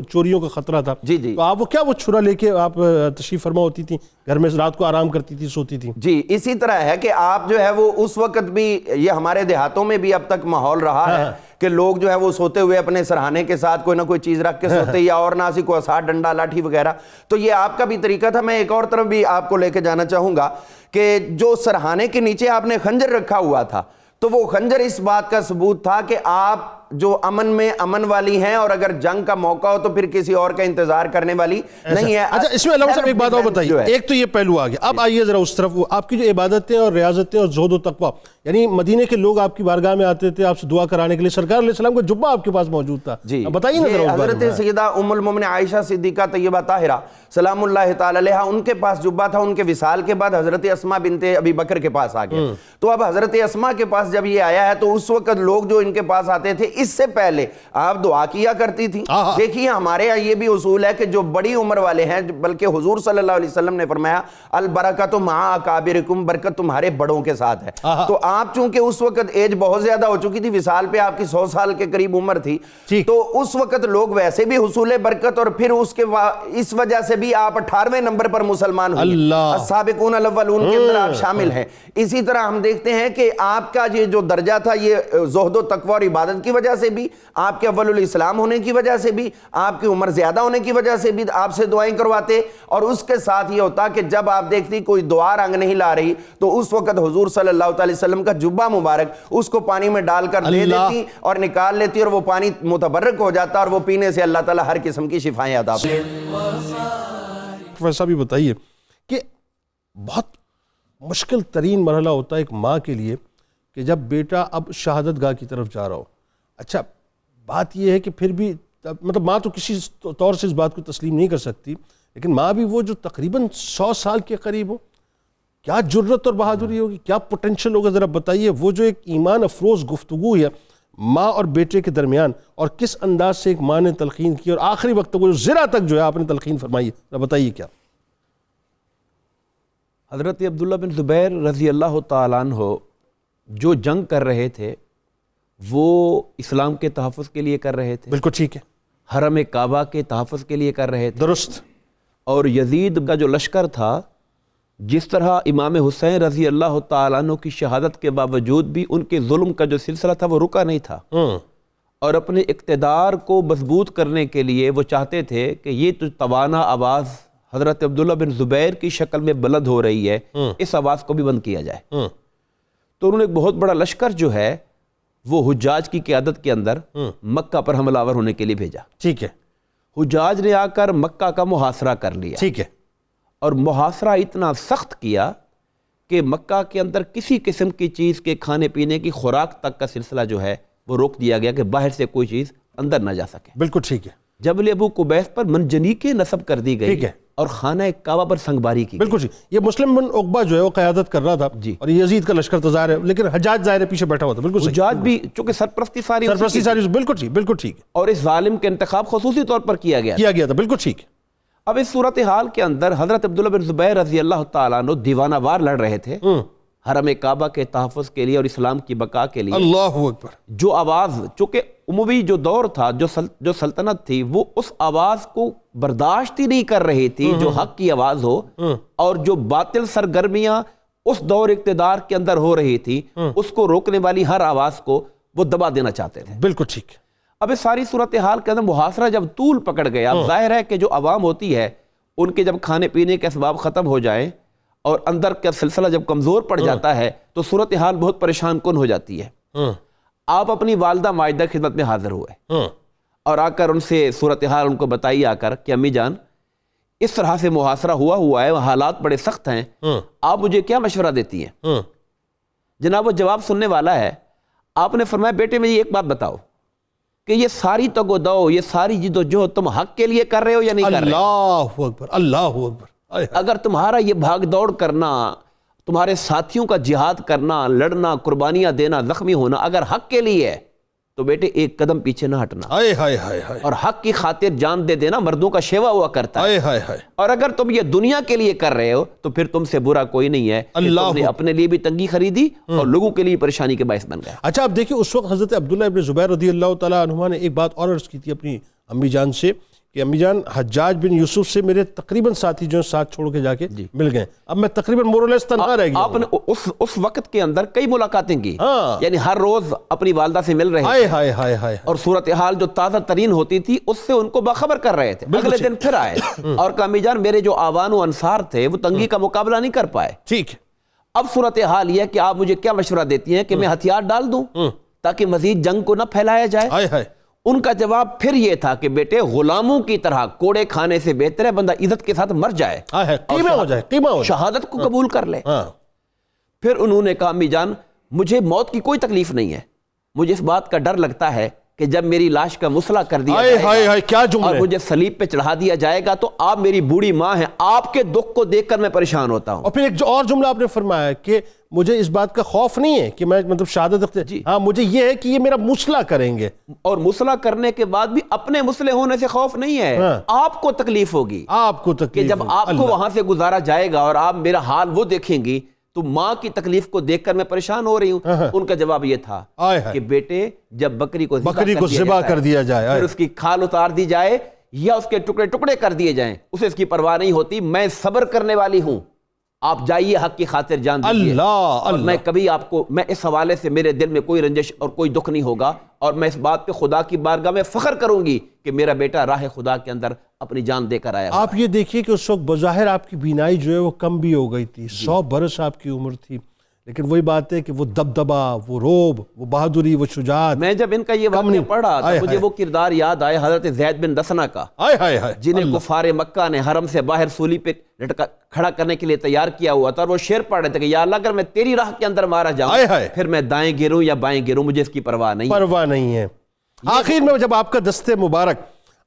چوریوں کا خطرہ تھا, تو آپ وہ چھرا لے کے آپ تشریف فرما ہوتی تھی گھر میں, رات کو آرام کرتی تھی, سوتی تھی؟ جی اسی طرح ہے کہ آپ جو ہے وہ اس وقت بھی, یہ ہمارے دیہاتوں میں بھی اب تک ماحول رہا ہے کہ لوگ جو ہے وہ سوتے ہوئے اپنے سرہانے کے ساتھ کوئی نہ کوئی چیز رکھ کے سوتے, یا اور ناسی کو عصا, ڈنڈا, لاٹھی وغیرہ. تو یہ آپ کا بھی طریقہ تھا. میں ایک اور طرف بھی آپ کو لے کے جانا چاہوں گا کہ جو سرہانے کے نیچے آپ نے خنجر رکھا ہوا تھا, تو وہ خنجر اس بات کا ثبوت تھا کہ آپ جو امن میں امن والی ہیں, اور اگر جنگ کا موقع ہو تو پھر کسی اور کا انتظار کرنے والی نہیں ہے. اچھا, اس میں علامہ صاحب ایک بات اور بتائیے, ایک تو یہ پہلو آ گیا, اب آئیے ذرا اس طرف. وہ آپ کی جو عبادتیں اور ریاضتیں اور زہد و تقویٰ, یعنی مدینے کے لوگ آپ کی بارگاہ میں آتے تھے آپ سے دعا کرانے کے لیے, سرکار علیہ السلام کا جبہ آپ کے پاس موجود تھا, بتائیے نا ذرا. حضرت سیدہ ام المومنین عائشہ صدیقہ طیبہ طاہرہ سلام اللہ تعالی علیہا, ان کے پاس جبہ تھا. ان کے وصال کے بعد حضرت اسماء بنت ابی بکر کے پاس آ گیا. تو اب حضرت اسماء کے پاس جب یہ آیا ہے تو اس وقت لوگ جو ان کے پاس آتے تھے, اس سے پہلے آپ دعا کیا کرتی تھی. دیکھیے ہمارے ہاں یہ بھی اصول ہے کہ جو بڑی عمر والے ہیں, بلکہ حضور صلی اللہ علیہ وسلم نے فرمایا البرکۃ مع اکابرکم, برکت تمہارے بڑوں کے ساتھ ہے. تو آپ چونکہ اس وقت ایج بہت زیادہ ہو چکی تھی, وصال پہ آپ کی 100 سال کے قریب عمر تھی, تو اس وقت لوگ ویسے بھی حصول برکت, اور پھر اس وجہ سے بھی آپ 18ویں نمبر پر مسلمان ہوئے, السابقون الاولون کے اندر آپ شامل ہیں. اسی طرح ہم دیکھتے ہیں کہ آپ کا یہ جو درجہ تھا, یہ زہد و تقوی اور عبادت کی وجہ سے بھی, آپ کے اول الاسلام ہونے کی وجہ سے بھی, آپ کی عمر زیادہ ہونے کی وجہ سے بھی آپ سے دعائیں کرواتے. اور اس کے ساتھ یہ ہوتا کہ جب آپ دیکھتی کوئی دعا رنگ نہیں لا رہی, تو اس وقت حضور صلی اللہ علیہ وسلم کا جبہ مبارک اس کو پانی میں ڈال کر دے دیتی اور نکال لیتی, اور وہ پانی متبرک ہو جاتا, اور وہ پینے سے اللہ تعالیٰ ہر قسم کی شفائیں عطا فرماتا. ویسا بھی بتائیے کہ بہت مشکل ترین مرحلہ ہوتا ہے ایک ماں کے لیے کہ جب بیٹا اب شہادت گاہ کی طرف جا رہا ہو. اچھا بات یہ ہے کہ پھر بھی مطلب ماں تو کسی طور سے اس بات کو تسلیم نہیں کر سکتی, لیکن ماں بھی وہ جو تقریباً 100 سال کے قریب ہو, کیا جرت اور بہادری ہوگی, کیا پوٹینشل ہوگا, ذرا بتائیے. وہ جو ایک ایمان افروز گفتگو ہے ماں اور بیٹے کے درمیان, اور کس انداز سے ایک ماں نے تلقین کی, اور آخری وقت تک وہ زرہ تک جو ہے آپ نے تلقین فرمائی ہے, بتائیے کیا. حضرت عبداللہ بن زبیر رضی اللہ تعالیٰ عنہ جو جنگ کر رہے تھے وہ اسلام کے تحفظ کے لیے کر رہے تھے. بالکل ٹھیک ہے. حرم کعبہ کے تحفظ کے لیے کر رہے تھے. درست. اور یزید کا جو لشکر تھا, جس طرح امام حسین رضی اللہ تعالیٰ عنہ کی شہادت کے باوجود بھی ان کے ظلم کا جو سلسلہ تھا وہ رکا نہیں تھا, اور اپنے اقتدار کو مضبوط کرنے کے لیے وہ چاہتے تھے کہ یہ تو توانا آواز حضرت عبداللہ بن زبیر کی شکل میں بلند ہو رہی ہے, اس آواز کو بھی بند کیا جائے. تو انہوں نے ایک بہت بڑا لشکر جو ہے وہ حجاج کی قیادت کے اندر مکہ پر حملہ آور ہونے کے لیے بھیجا. ٹھیک ہے. حجاج نے آ کر مکہ کا محاصرہ کر لیا. ٹھیک ہے. اور محاصرہ اتنا سخت کیا کہ مکہ کے اندر کسی قسم کی چیز کے کھانے پینے کی خوراک تک کا سلسلہ جو ہے وہ روک دیا گیا کہ باہر سے کوئی چیز اندر نہ جا سکے. بالکل ٹھیک ہے. جبل ابو قبیس پر منجنیقیں نصب کر دی گئی. ٹھیک ہے. اور خانہ کعبہ پر سنگباری کی. بالکل ٹھیک. یہ مسلم بن عقبہ جو ہے وہ قیادت کر رہا تھا, اور یزید کا لشکر تو ظاہر ہے, لیکن حجاج ظاہر ہے پیچھے بیٹھا ہوا تھا. بالکل حجاج بھی چونکہ سرپرستی ساری بالکل ٹھیک. بالکل ٹھیک. اور اس ظالم کے انتخاب خصوصی طور پر کیا گیا تھا. بالکل ٹھیک. اب اس صورتحال کے اندر حضرت عبداللہ بن زبیر رضی اللہ تعالیٰ عنہ دیوانہ وار لڑ رہے تھے حرم کعبہ کے تحفظ کے لیے اور اسلام کی بقا کے لیے. اللہ اکبر. جو آواز, چونکہ عموی جو دور تھا, جو سلطنت تھی, وہ اس آواز کو برداشت ہی نہیں کر رہی تھی جو حق کی آواز ہو, اور جو باطل سرگرمیاں اس دور اقتدار کے اندر ہو رہی تھی اس کو روکنے والی ہر آواز کو وہ دبا دینا چاہتے تھے. بالکل ٹھیک. اب اس ساری صورتحال کے اندر محاصرہ جب طول پکڑ گیا, اب ظاہر ہے کہ جو عوام ہوتی ہے ان کے جب کھانے پینے کے اسباب ختم ہو جائیں, اور اندر کا سلسلہ جب کمزور پڑ جاتا ہے تو صورتحال بہت پریشان کن ہو جاتی ہے. آپ اپنی والدہ ماجدہ کی خدمت میں حاضر ہوئے اور آ کر ان سے صورتحال ان کو بتائی آ کر کہ امی جان اس طرح سے محاصرہ ہوا ہے, حالات بڑے سخت ہیں, آپ مجھے کیا مشورہ دیتی ہیں؟ جناب وہ جواب سننے والا ہے. آپ نے فرمایا بیٹے مجھے ایک بات بتاؤ کہ یہ ساری تگ و دو, یہ ساری جد و جہد تم حق کے لیے کر رہے ہو یا نہیں کر رہے؟ اللہ اکبر, اللہ اکبر. اگر تمہارا یہ بھاگ دوڑ کرنا, تمہارے ساتھیوں کا جہاد کرنا, لڑنا, قربانیاں دینا, زخمی ہونا اگر حق کے لیے ہے تو بیٹے ایک قدم پیچھے نہ ہٹنا. اور حق کی خاطر جان دے دینا مردوں کا شیوا ہوا کرتا ہے. اور اگر تم یہ دنیا کے لیے کر رہے ہو تو پھر تم سے برا کوئی نہیں ہے کہ تم نے اپنے لیے بھی تنگی خریدی اور لوگوں کے لیے پریشانی کے باعث بن گیا. اچھا اب دیکھیں اس وقت حضرت عبداللہ ابن زبیر رضی اللہ تعالیٰ عنہما نے ایک بات اور عرض کی تھی اپنی امی جان سے کہ امی جان حجاج بن یوسف سے میرے تقریباً ساتھی جو ساتھ چھوڑ کے جا کے مل گئے, اب میں تقریباً مورلیس تنہا رہ گیا. آپ نے اس وقت کے اندر کئی ملاقاتیں کی, یعنی ہر روز اپنی والدہ سے مل رہے تھے اور صورتحال جو تازہ ترین ہوتی تھی اس سے ان کو باخبر کر رہے تھے. اگلے دن پھر آئے اور کہا امی جان میرے جو آوان و انصار تھے وہ تنگی کا مقابلہ نہیں کر پائے. ٹھیک ہے, اب صورتحال یہ ہے کہ آپ مجھے کیا مشورہ دیتی ہیں کہ میں ہتھیار ڈال دوں تاکہ مزید جنگ کو نہ پھیلایا جائے؟ ان کا جواب پھر یہ تھا کہ بیٹے غلاموں کی طرح کوڑے کھانے سے بہتر ہے بندہ عزت کے ساتھ مر جائے, شہادت کو قبول کر لے. پھر انہوں نے کہا امی جان مجھے موت کی کوئی تکلیف نہیں ہے, مجھے اس بات کا ڈر لگتا ہے کہ جب میری لاش کا مسئلہ کر دیا جائے گا اور مجھے صلیب پہ چڑھا دیا جائے گا تو آپ میری بوڑھی ماں ہیں, آپ کے دکھ کو دیکھ کر میں پریشان ہوتا ہوں. اور پھر ایک اور جملہ آپ نے فرمایا کہ مجھے اس بات کا خوف نہیں ہے کہ میں مطلب شہادت ہاں مجھے یہ ہے کہ یہ میرا مسئلہ کریں گے, اور مسئلہ کرنے کے بعد بھی اپنے مسئلے ہونے سے خوف نہیں ہے, آپ کو تکلیف ہوگی, آپ کو تکلیف کہ جب آپ کو وہاں سے گزارا جائے گا اور آپ میرا حال وہ دیکھیں گی تو ماں کی تکلیف کو دیکھ کر میں پریشان ہو رہی ہوں. ان کا جواب یہ تھا کہ بیٹے جب بکری کو ذبح کر دیا جائے, پھر اس کی کھال اتار دی جائے یا اس کے ٹکڑے ٹکڑے کر دیے جائیں, اسے اس کی پرواہ نہیں ہوتی, میں صبر کرنے والی ہوں, آپ جائیے حق کی خاطر جان دیجیے. اور میں کبھی آپ کو, میں اس حوالے سے میرے دل میں کوئی رنجش اور کوئی دکھ نہیں ہوگا, اور میں اس بات پہ خدا کی بارگاہ میں فخر کروں گی کہ میرا بیٹا راہ خدا کے اندر اپنی جان دے کر آیا. آپ یہ دیکھیے کہ اس وقت بظاہر آپ کی بینائی جو ہے وہ کم بھی ہو گئی تھی, 100 برس آپ کی عمر تھی, لیکن وہی بات ہے کہ وہ دبدبا, وہ روب, وہ بہادری, وہ شجاعت. میں جب ان کا یہ واقعہ پڑھ رہا تھا مجھے وہ کردار یاد آئے حضرت زید بن دسنہ کا, جنہیں کفار مکہ نے حرم سے باہر سولی پہ کھڑا کرنے کے لیے تیار کیا ہوا تھا, اور وہ شعر پڑھ رہے تھے کہ یا اللہ اگر میں تیری راہ کے اندر مارا جاؤں پھر میں دائیں گروں یا بائیں گروں, مجھے اس کی پرواہ نہیں ہے. آخر میں جب آپ کا دستے مبارک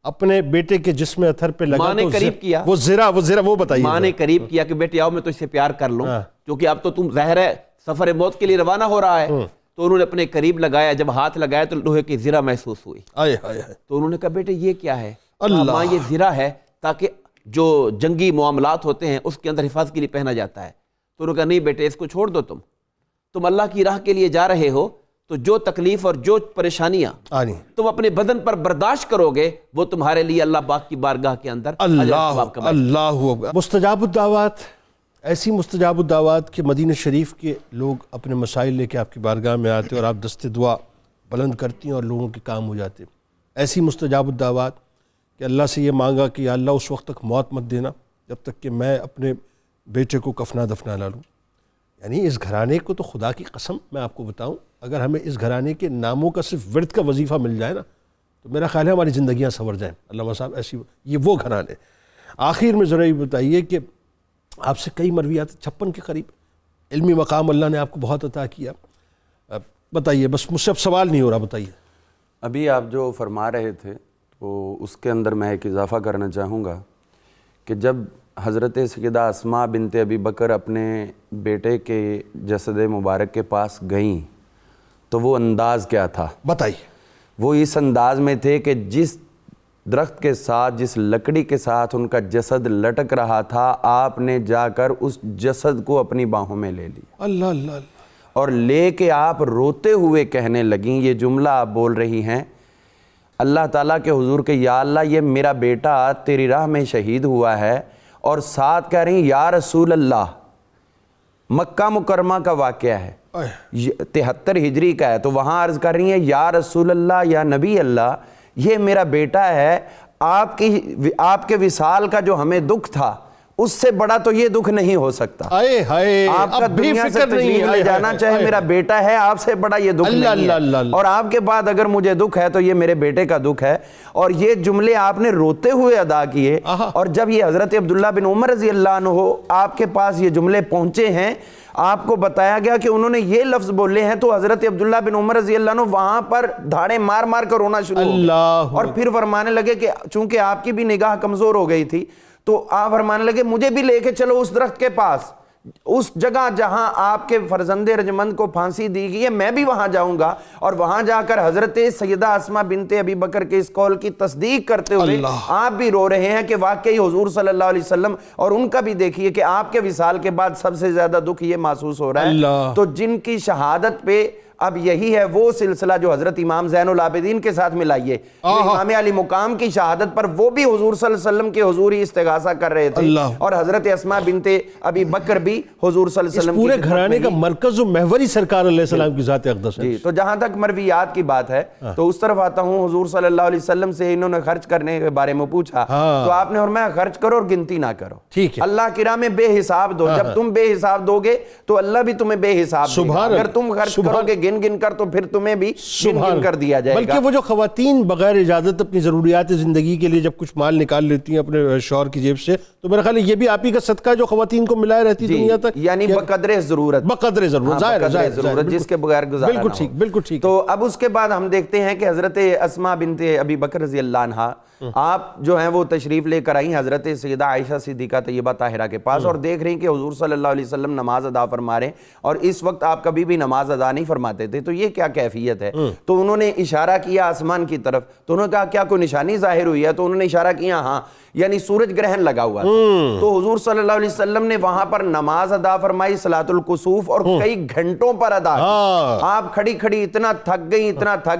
اپنے بیٹے کے جسم اثر پہ لگا, ماں نے قریب کیا, وہ بتائیے. ماں نے قریب کیا کہ بیٹے آؤ میں تجھ سے پیار کر لوں, کیونکہ اب تو تم ظاہر ہے سفر موت کے لیے روانہ ہو رہا ہے. تو انہوں نے اپنے قریب لگایا, جب ہاتھ لگایا تو لوہے کی زرہ محسوس ہوئی. تو انہوں نے کہا بیٹے یہ کیا ہے؟ ماں یہ زرہ ہے تاکہ جو جنگی معاملات ہوتے ہیں اس کے اندر حفاظت کے لیے پہنا جاتا ہے. تو انہوں نے کہا نہیں بیٹے اس کو چھوڑ دو, تم اللہ کی راہ کے لیے جا رہے ہو تو جو تکلیف اور جو پریشانیاں تم اپنے بدن پر برداشت کرو گے وہ تمہارے لیے اللہ پاک کی بارگاہ کے اندر اللہ مستجاب الدعوات, ایسی مستجاب الدعوات کہ مدینہ شریف کے لوگ اپنے مسائل لے کے آپ کی بارگاہ میں آتے اور آپ دست دعا بلند کرتی ہیں اور لوگوں کے کام ہو جاتے. ایسی مستجاب الدعوات کہ اللہ سے یہ مانگا کہ یا اللہ اس وقت تک موت مت دینا جب تک کہ میں اپنے بیٹے کو کفنا دفنا نہ لوں. یعنی اس گھرانے کو تو خدا کی قسم میں آپ کو بتاؤں, اگر ہمیں اس گھرانے کے ناموں کا صرف ورد کا وظیفہ مل جائے نا تو میرا خیال ہے ہماری زندگیاں سنور جائیں. علامہ صاحب ایسی یہ وہ گھرانے. آخر میں ذرا یہ بتائیے کہ آپ سے کئی مرویات 56 کے قریب علمی مقام اللہ نے آپ کو بہت عطا کیا, بتائیے, بس مجھ سے اب سوال نہیں ہو رہا, بتائیے. ابھی آپ جو فرما رہے تھے تو اس کے اندر میں ایک اضافہ کرنا چاہوں گا کہ جب حضرت سیدہ اسماء بنت ابی بکر اپنے بیٹے کے جسد مبارک کے پاس گئیں تو وہ انداز کیا تھا؟ بتائیے. وہ اس انداز میں تھے کہ جس درخت کے ساتھ, جس لکڑی کے ساتھ ان کا جسد لٹک رہا تھا, آپ نے جا کر اس جسد کو اپنی باہوں میں لے لیا. اللہ اللہ اللہ. اور لے کے آپ روتے ہوئے کہنے لگیں, یہ جملہ آپ بول رہی ہیں اللہ تعالیٰ کے حضور کہ یا اللہ یہ میرا بیٹا تیری راہ میں شہید ہوا ہے, اور ساتھ کہہ رہی ہیں یا رسول اللہ. مکہ مکرمہ کا واقعہ ہے, 73 ہجری کا ہے, تو وہاں عرض کر رہی ہیں یا رسول اللہ, یا نبی اللہ, یہ میرا بیٹا ہے, آپ کے وصال کا جو ہمیں دکھ تھا اس سے بڑا تو یہ دکھ نہیں ہو سکتا. آئے ہائے آپ کا اب بھی دنیا سے فکر نہیں تشریف لے جانا چاہے میرا بیٹا ہے، آپ سے بڑا یہ دکھ نہیں ہے. اور آپ کے بعد اگر مجھے دکھ ہے تو یہ میرے بیٹے کا دکھ ہے. اور یہ جملے آپ نے روتے ہوئے ادا کیے. اور جب یہ حضرت عبداللہ بن عمر رضی اللہ عنہ آپ کے پاس یہ جملے پہنچے ہیں، آپ کو بتایا گیا کہ انہوں نے یہ لفظ بولے ہیں، تو حضرت عبداللہ بن عمر رضی اللہ عنہ وہاں پر دھاڑے مار مار کر رونا شروع ہو گئے. اور پھر فرمانے لگے کہ چونکہ آپ کی بھی نگاہ کمزور ہو گئی تھی تو آپ فرمانے لگے مجھے بھی لے کے چلو اس درخت کے پاس، اس جگہ جہاں آپ کے فرزند رجمند کو پھانسی دی گئی ہے، میں بھی وہاں جاؤں گا. اور وہاں جا کر حضرت سیدہ اسماء بنت ابی بکر کے اس قول کی تصدیق کرتے ہوئے آپ بھی رو رہے ہیں کہ واقعی حضور صلی اللہ علیہ وسلم، اور ان کا بھی دیکھیے کہ آپ کے وصال کے بعد سب سے زیادہ دکھ یہ محسوس ہو رہا ہے. تو جن کی شہادت پہ اب یہی ہے وہ سلسلہ جو حضرت امام زین العابدین کے ساتھ ملائیے. امام علی مقام کی شہادت پر وہ بھی حضور صلی اللہ علیہ وسلم کے حضور ہی استغاثہ کر رہے تھے، اور حضرت اسماء بنت ابی بکر بھی حضور صلی اللہ علیہ وسلم پورے گھرانے کا مرکز و محوری سرکار علیہ السلام کی ذات اقدس ہے. جی تو جہاں تک مرویات کی بات ہے تو اس طرف آتا ہوں. حضور صلی اللہ علیہ وسلم سے انہوں نے خرچ کرنے کے بارے میں پوچھا تو آپ نے فرمایا خرچ کرو اور گنتی نہ کرو. ٹھیک ہے، اللہ کی راہ میں بے حساب دو. جب تم بے حساب دو گے تو اللہ بھی تمہیں بے حساب دے گا. اگر تم خرچ کرو گے گن گن کر تو پھر تمہیں بھی گن گن کر دیا جائے گا. بلکہ وہ جو خواتین بغیر اجازت اپنی ضروریات زندگی کے لیے جب کچھ مال نکال لیتی ہیں اپنے شوہر کی جیب سے، تو میرا خیال ہے یہ بھی آپ ہی کا صدقہ جو خواتین کو ملائے رہتی دنیا تک، یعنی بقدر ضرورت، بقدر ضرورت جس کے بغیر گزارا نہ ہو. بالکل ٹھیک، بالکل ٹھیک. تو اب اس کے بعد ہم دیکھتے ہیں کہ حضرت اسماء بنت ابی بکر رضی اللہ عنہا آپ جو ہیں وہ تشریف لے کر آئیں حضرت سیدہ عائشہ صدیقہ طیبہ طاہرہ کے پاس، اور دیکھ رہی ہیں کہ حضور صلی اللہ علیہ وسلم نماز ادا فرما رہے ہیں، اور اس وقت آپ کبھی بھی نماز ادا نہیں فرماتے تھے. تو یہ کیا کیفیت ہے؟ تو انہوں نے اشارہ کیا آسمان کی طرف. تو انہوں نے کہا کیا کوئی نشانی ظاہر ہوئی ہے؟ تو انہوں نے اشارہ کیا ہاں، یعنی سورج گرہن لگا ہوا تھا. تو حضور صلی اللہ علیہ وسلم نے وہاں پر نماز ادا فرمائی صلاۃ الکسوف، اور کئی گھنٹوں پر ادا کی. آپ کھڑی کھڑی اتنا تھک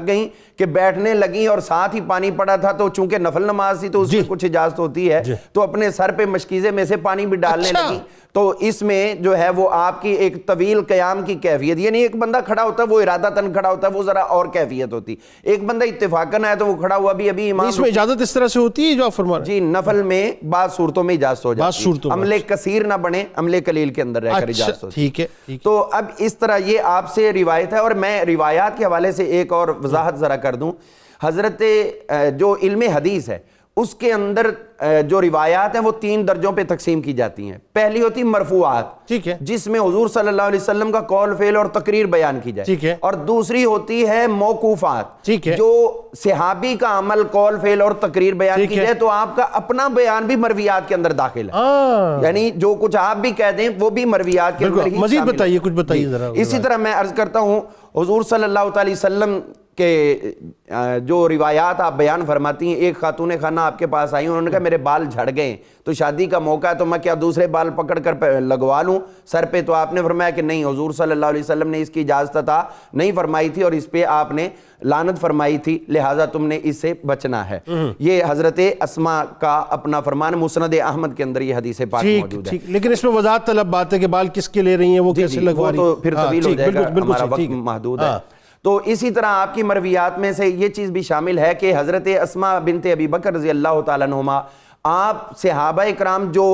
گئیں کہ بیٹھنے لگیں، اور ساتھ ہی پانی پڑا تھا. تو چونکہ نفل نماز تھی تو اس میں کچھ اجازت ہوتی ہے، تو اپنے سر پہ مشکیزے میں سے پانی بھی ڈالنے لگیں. تو اس میں جو ہے وہ آپ کی ایک طویل قیام کی کیفیت، یعنی ایک بندہ کھڑا ہوتا ہے وہ ارادتاً کھڑا ہوتا ہے، وہ ذرا اور کیفیت ہوتی. ایک بندہ اتفاقاً ہے تو وہ کھڑا ہوا. ابھی امام اس میں اجازت اس طرح سے ہوتی ہے جو آپ فرما رہے ہیں؟ جی نفل میں بعض صورتوں میں اجازت ہو جاتی ہے، عمل کثیر نہ بنے، عمل قلیل کے اندر رہ کر اجازت ہوتی ہے. ٹھیک ہے. تو اب اس طرح یہ آپ سے روایت ہے. اور میں روایات کے حوالے سے ایک اور وضاحت ذرا کر دوں. حضرت جو علم حدیث ہے اس کے اندر جو روایات ہیں وہ 3 درجوں پہ تقسیم کی جاتی ہیں. پہلی ہوتی مرفوعات، ٹھیک ہے، جس میں حضور صلی اللہ علیہ وسلم کا قول فعل اور تقریر بیان کی جائے. ٹھیک ہے. اور دوسری ہوتی ہے موقوفات، ٹھیک ہے، جو صحابی کا عمل قول فعل اور تقریر بیان کی جائے تو آپ کا اپنا بیان بھی مرویات کے اندر داخل ہے. یعنی جو کچھ آپ بھی کہہ دیں وہ بھی مرویات کے اندر ہی. مزید بتائیے، کچھ بتائیے ذرا. اسی طرح میں عرض کرتا ہوں حضور صلی اللہ علیہ وسلم کہ جو روایات آپ بیان فرماتی ہیں، ایک خاتون خانہ آپ کے پاس آئی، انہوں نے کہا میرے بال جھڑ گئے تو شادی کا موقع ہے تو میں کیا دوسرے بال پکڑ کر لگوا لوں سر پہ؟ تو آپ نے فرمایا کہ نہیں، حضور صلی اللہ علیہ وسلم نے اس کی اجازت عطا نہیں فرمائی تھی اور اس پہ آپ نے لعنت فرمائی تھی، لہٰذا تم نے اس سے بچنا ہے. یہ حضرت اسماء کا اپنا فرمان، مسند احمد کے اندر یہ حدیث پاک موجود ہے. لیکن اس میں وضاحت طلب بات ہے کہ بال کس کے لے رہی ہیں، وہ کیسے لگوا رہی ہیں، تو پھر طویل ہو جائے گا، ہمارا وقت محدود ہے. تو اسی طرح آپ کی مرویات میں سے یہ چیز بھی شامل ہے کہ حضرت اسماء بنت ابی بکر رضی اللہ تعالیٰ عنہما، آپ صحابہ اکرام جو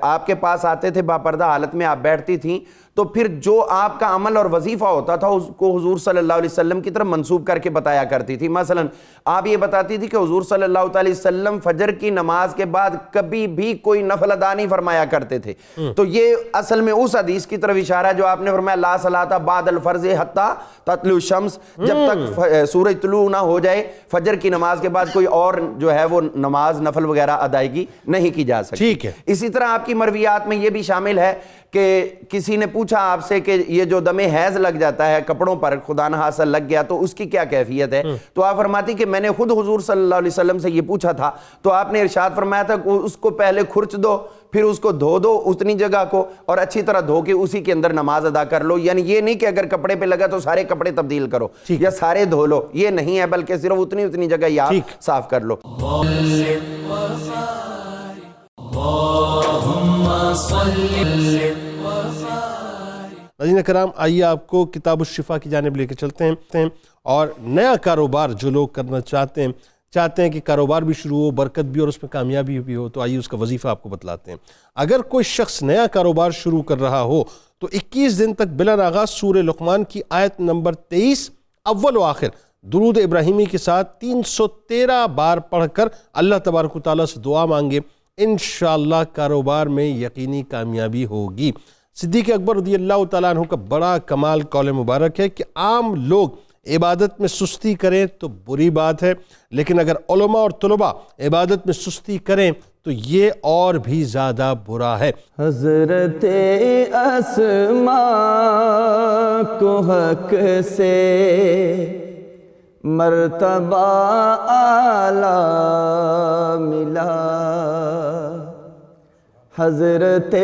آپ کے پاس آتے تھے باپردہ حالت میں آپ بیٹھتی تھیں، تو پھر جو آپ کا عمل اور وظیفہ ہوتا تھا اس کو حضور صلی اللہ علیہ وسلم کی طرف منسوب کر کے بتایا کرتی تھی. مثلا آپ یہ بتاتی تھی کہ حضور صلی اللہ علیہ وسلم فجر کی نماز کے بعد کبھی بھی کوئی نفل ادا نہیں فرمایا کرتے تھے. تو یہ اصل میں اس حدیث کی طرف اشارہ ہے جو آپ نے فرمایا لا صلاۃ بعد الفرض حتی تطلع الشمس، جب تک سورج طلوع نہ ہو جائے فجر کی نماز کے بعد کوئی اور جو ہے وہ نماز نفل وغیرہ ادائیگی نہیں کی جا سکتی. ٹھیک ہے. اسی طرح آپ کی مرویات میں یہ بھی شامل ہے کہ کسی نے پوچھا آپ سے کہ یہ جو دم حیض لگ جاتا ہے کپڑوں پر، خدا نخواستہ لگ گیا تو اس کی کیا کیفیت ہے؟ تو آپ فرماتی کہ میں نے خود حضور صلی اللہ علیہ وسلم سے یہ پوچھا تھا تو آپ نے ارشاد فرمایا تھا کہ اس کو پہلے کھرچ دو، پھر اس کو دھو دو اتنی جگہ کو، اور اچھی طرح دھو کے اسی کے اندر نماز ادا کر لو. یعنی یہ نہیں کہ اگر کپڑے پہ لگا تو سارے کپڑے تبدیل کرو یا سارے دھو لو، یہ نہیں ہے، بلکہ صرف اتنی جگہ ہی آپ صاف کر لو. ناظرین کرام، آئیے آپ کو کتاب الشفا کی جانب لے کے چلتے ہیں، اور نیا کاروبار جو لوگ کرنا چاہتے ہیں، چاہتے ہیں کہ کاروبار بھی شروع ہو، برکت بھی اور اس میں کامیابی بھی ہو، تو آئیے اس کا وظیفہ آپ کو بتلاتے ہیں۔ اگر کوئی شخص نیا کاروبار شروع کر رہا ہو تو 21 دن تک بلا ناغہ سورہ لقمان کی آیت نمبر 23 اول و آخر درود ابراہیمی کے ساتھ 313 بار پڑھ کر اللہ تبارک و تعالیٰ سے دعا مانگے، انشاءاللہ کاروبار میں یقینی کامیابی ہوگی۔ صدیق اکبر رضی اللہ تعالیٰ عنہ کا بڑا کمال قول مبارک ہے کہ عام لوگ عبادت میں سستی کریں تو بری بات ہے، لیکن اگر علماء اور طلباء عبادت میں سستی کریں تو یہ اور بھی زیادہ برا ہے۔ حضرت اسماء کو حق سے مرتبہ اعلیٰ ملا، حضرت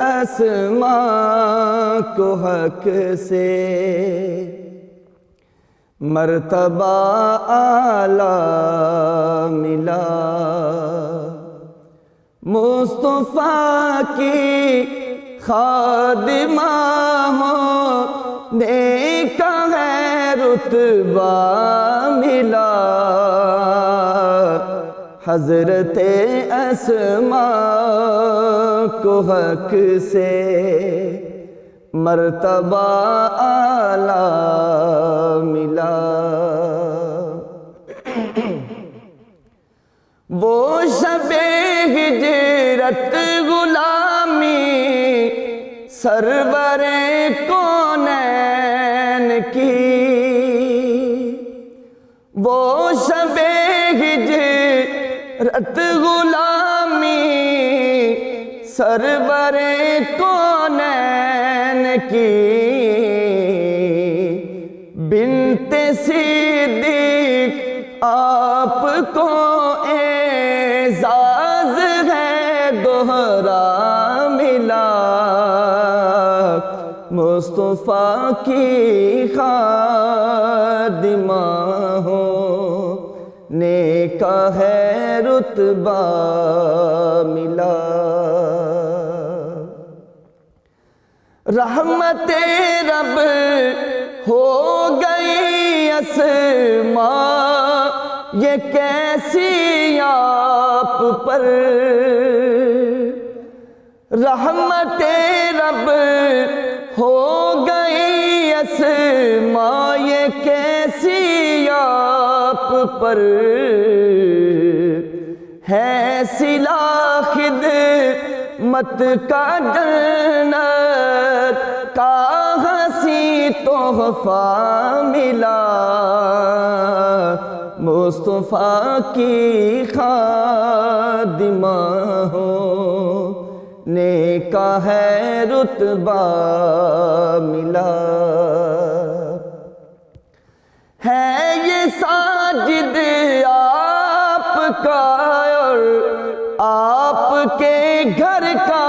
اسماء کو حق سے مرتبہ اعلیٰ ملا، مصطفیٰ کی خادمہ ہونے کا ہے رتبہ ملا، حضرت اسماء کو حق سے مرتبہ اعلیٰ ملا۔ وہ شب ہجرت غلامی سرور کونین کی، وہ شب ہجرت غلامی سرور کونین کی، بنت صدیق آپ کو اعزاز ہے دوہرا ملا، مصطفیٰ کی خادمہ ہونے کا ہے رتبہ ملا، رحمت رب ہو گئی اسماء یہ کیسی آپ پر، رحمت رب ہو گئی اسماء یہ کیسی آپ پر، ہے صلہ خدمت کا جنت کا حسین تحفہ ملا، مصطفیٰ کی خادمہ ہونے کا ہے رتبہ ملا، ہے یہ ساجد آپ کا اور آپ کے گھر کا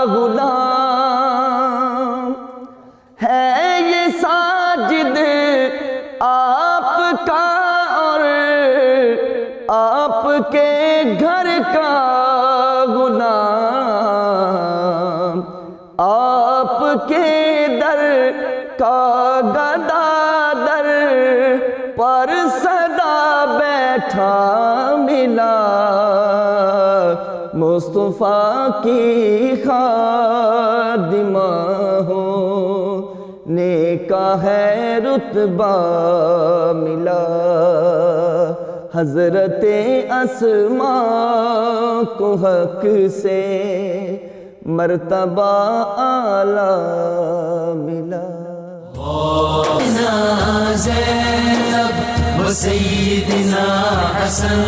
غلام، ہے یہ ساجد آپ کا اور آپ کے گھر کا غلام، آپ کے در کا گدا در پر صدا بیٹھا ملا، مصطفیٰ کی خادمہ ہونے کا ہے رتبہ ملا، حضرت اسماء کو حق سے مرتبہ اعلیٰ ملا۔ زینب و سیدنا حسن